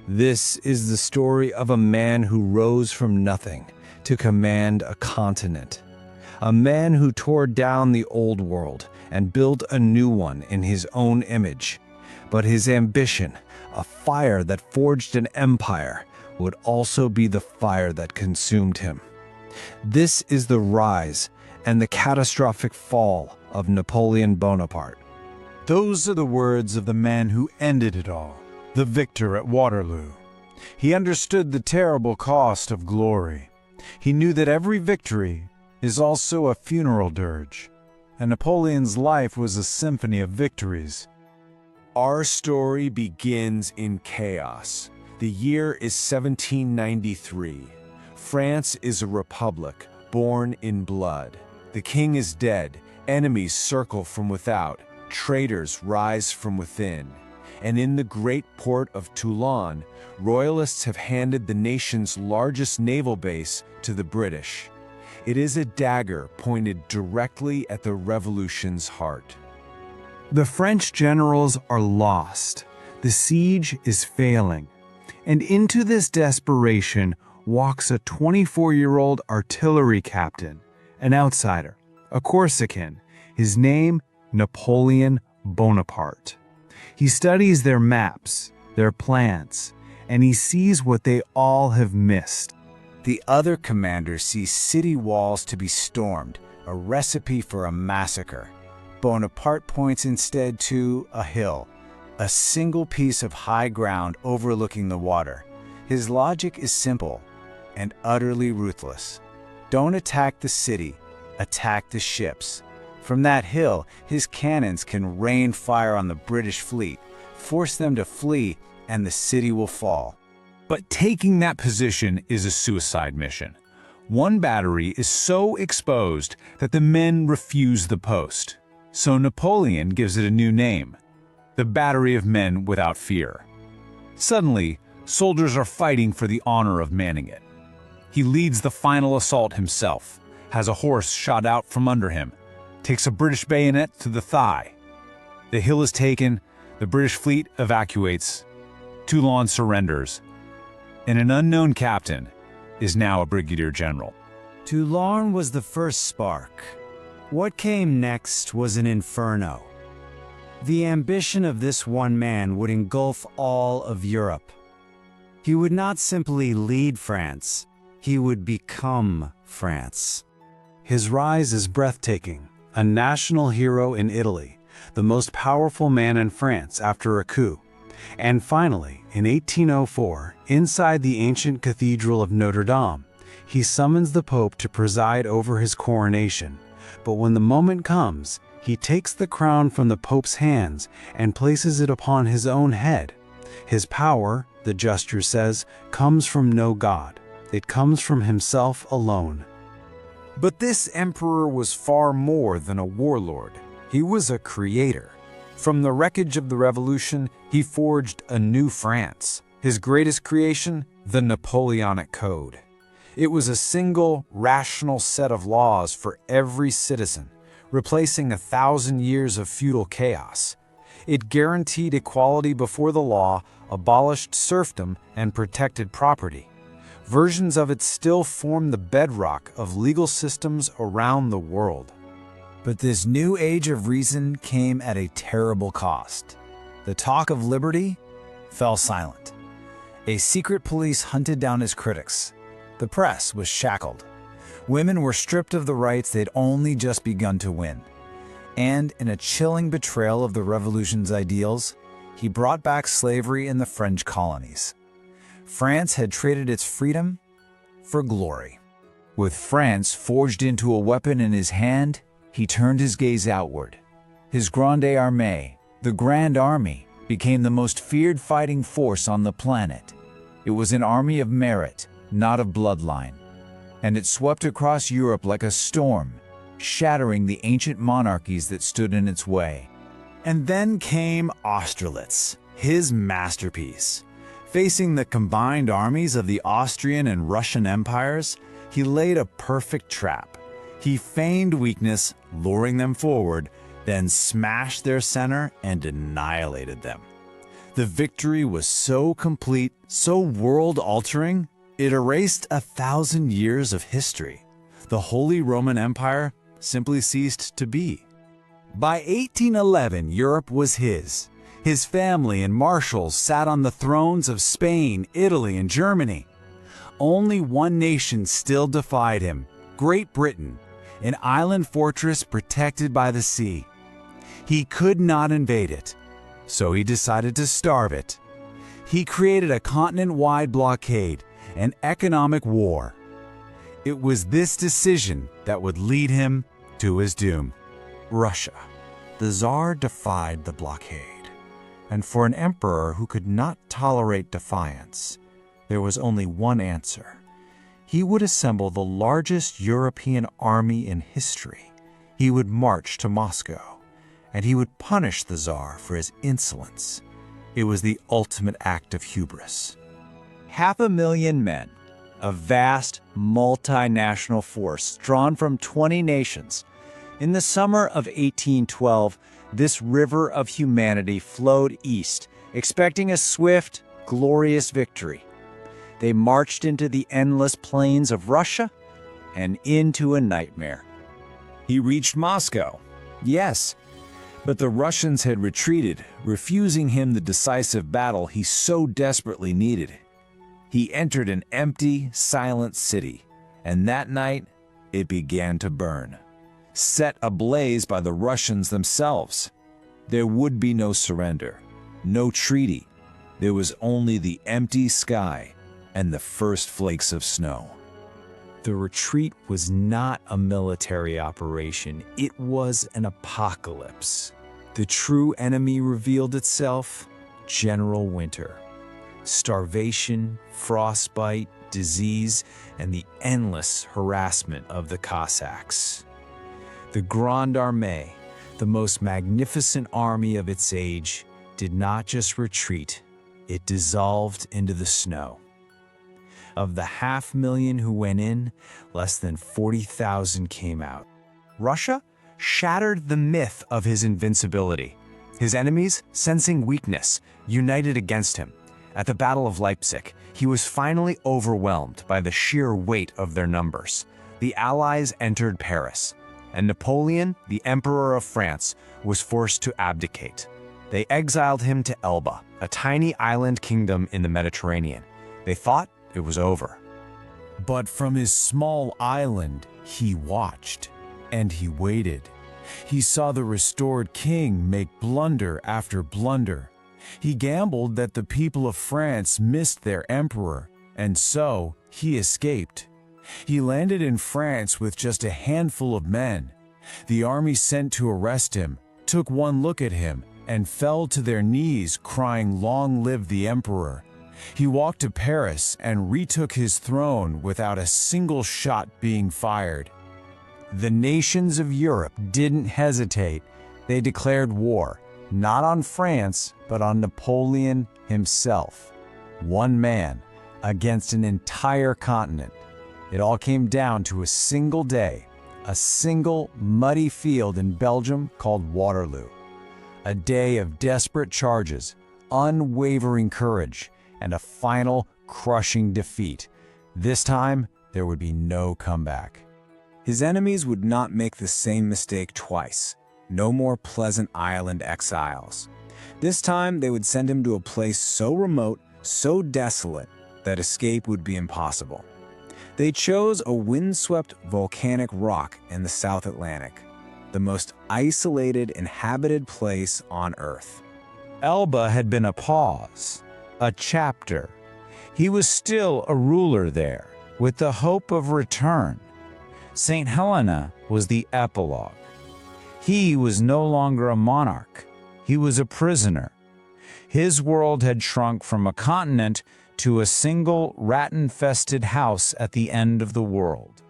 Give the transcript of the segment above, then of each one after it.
This is the story of a man who rose from nothing to command a continent. A man who tore down the old world and built a new one in his own image. But his ambition, a fire that forged an empire, would also be the fire that consumed him. This is the rise and the catastrophic fall of Napoleon Bonaparte. Those are the words of the man who ended it all, the victor at Waterloo. He understood the terrible cost of glory. He knew that every victory is also a funeral dirge, and Napoleon's life was a symphony of victories. Our story begins in chaos. The year is 1793. France is a republic, born in blood. The king is dead, enemies circle from without, traitors rise from within. And in the great port of Toulon, royalists have handed the nation's largest naval base to the British. It is a dagger pointed directly at the revolution's heart. The French generals are lost. The siege is failing. And into this desperation walks a 24-year-old artillery captain, an outsider, a Corsican, his name Napoleon Bonaparte. He studies their maps, their plans, and he sees what they all have missed. The other commanders see city walls to be stormed, a recipe for a massacre. Bonaparte points instead to a hill, a single piece of high ground overlooking the water. His logic is simple and utterly ruthless. Don't attack the city, attack the ships. From that hill, his cannons can rain fire on the British fleet, force them to flee, and the city will fall. But taking that position is a suicide mission. One battery is so exposed that the men refuse the post. So Napoleon gives it a new name, the Battery of Men Without Fear. Suddenly, soldiers are fighting for the honor of manning it. He leads the final assault himself, has a horse shot out from under him, takes a British bayonet to the thigh. The hill is taken, the British fleet evacuates, Toulon surrenders, and an unknown captain is now a Brigadier General. Toulon was the first spark. What came next was an inferno. The ambition of this one man would engulf all of Europe. He would not simply lead France, he would become France. His rise is breathtaking, a national hero in Italy, the most powerful man in France after a coup. And finally, in 1804, inside the ancient Cathedral of Notre Dame, he summons the Pope to preside over his coronation. But when the moment comes, he takes the crown from the Pope's hands and places it upon his own head. His power, the gesture says, comes from no god. It comes from himself alone. But this emperor was far more than a warlord. He was a creator. From the wreckage of the revolution, he forged a new France. His greatest creation, the Napoleonic Code. It was a single, rational set of laws for every citizen, replacing 1,000 years of feudal chaos. It guaranteed equality before the law, abolished serfdom, and protected property. Versions of it still form the bedrock of legal systems around the world. But this new age of reason came at a terrible cost. The talk of liberty fell silent. A secret police hunted down his critics. The press was shackled. Women were stripped of the rights they'd only just begun to win. And in a chilling betrayal of the revolution's ideals, he brought back slavery in the French colonies. France had traded its freedom for glory. With France forged into a weapon in his hand, he turned his gaze outward. His Grande Armée, the Grand Army, became the most feared fighting force on the planet. It was an army of merit, not of bloodline. And it swept across Europe like a storm, shattering the ancient monarchies that stood in its way. And then came Austerlitz, his masterpiece. Facing the combined armies of the Austrian and Russian empires, he laid a perfect trap. He feigned weakness, luring them forward, then smashed their center and annihilated them. The victory was so complete, so world-altering, it erased 1,000 years of history. The Holy Roman Empire simply ceased to be. By 1811, Europe was his. His family and marshals sat on the thrones of Spain, Italy, and Germany. Only one nation still defied him, Great Britain, an island fortress protected by the sea. He could not invade it, so he decided to starve it. He created a continent-wide blockade, an economic war. It was this decision that would lead him to his doom. Russia. The Tsar defied the blockade, and for an emperor who could not tolerate defiance, there was only one answer. He would assemble the largest European army in history. He would march to Moscow, and he would punish the Tsar for his insolence. It was the ultimate act of hubris. 500,000 men, a vast multinational force drawn from 20 nations. In the summer of 1812, this river of humanity flowed east, expecting a swift, glorious victory. They marched into the endless plains of Russia and into a nightmare. He reached Moscow, yes, but the Russians had retreated, refusing him the decisive battle he so desperately needed. He entered an empty, silent city, and that night it began to burn, set ablaze by the Russians themselves. There would be no surrender, no treaty. There was only the empty sky and the first flakes of snow. The retreat was not a military operation, it was an apocalypse. The true enemy revealed itself: General Winter. Starvation, frostbite, disease, and the endless harassment of the Cossacks. The Grande Armée, the most magnificent army of its age, did not just retreat, it dissolved into the snow. Of the 500,000 who went in, less than 40,000 came out. Russia shattered the myth of his invincibility. His enemies, sensing weakness, united against him. At the Battle of Leipzig, he was finally overwhelmed by the sheer weight of their numbers. The Allies entered Paris, and Napoleon, the Emperor of France, was forced to abdicate. They exiled him to Elba, a tiny island kingdom in the Mediterranean. They thought it was over. But from his small island, he watched, and he waited. He saw the restored king make blunder after blunder. He gambled that the people of France missed their emperor, and so he escaped. He landed in France with just a handful of men. The army sent to arrest him took one look at him and fell to their knees, crying, "Long live the emperor." He walked to Paris and retook his throne without a single shot being fired. The nations of Europe didn't hesitate. They declared war, not on France, but on Napoleon himself. One man against an entire continent. It all came down to a single day, a single muddy field in Belgium called Waterloo. A day of desperate charges, unwavering courage, and a final crushing defeat. This time, there would be no comeback. His enemies would not make the same mistake twice. No more pleasant island exiles. This time, they would send him to a place so remote, so desolate, that escape would be impossible. They chose a windswept volcanic rock in the South Atlantic, the most isolated, inhabited place on Earth. Elba had been a pause, a chapter. He was still a ruler there, with the hope of return. St. Helena was the epilogue. He was no longer a monarch. He was a prisoner. His world had shrunk from a continent to a single rat-infested house at the end of the world.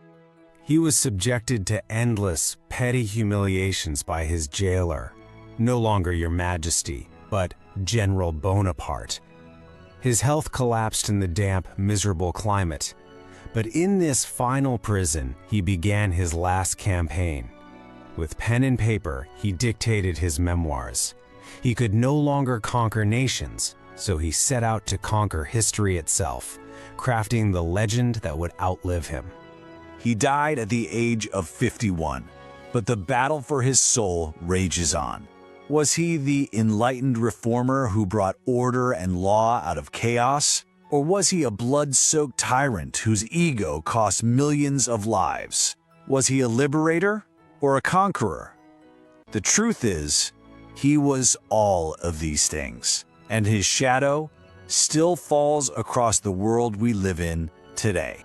He was subjected to endless, petty humiliations by his jailer. No longer Your Majesty, but General Bonaparte. His health collapsed in the damp, miserable climate. But in this final prison, he began his last campaign. With pen and paper, he dictated his memoirs. He could no longer conquer nations, so he set out to conquer history itself, crafting the legend that would outlive him. He died at the age of 51, but the battle for his soul rages on. Was he the enlightened reformer who brought order and law out of chaos? Or was he a blood-soaked tyrant whose ego cost millions of lives? Was he a liberator or a conqueror? The truth is, he was all of these things, and his shadow still falls across the world we live in today.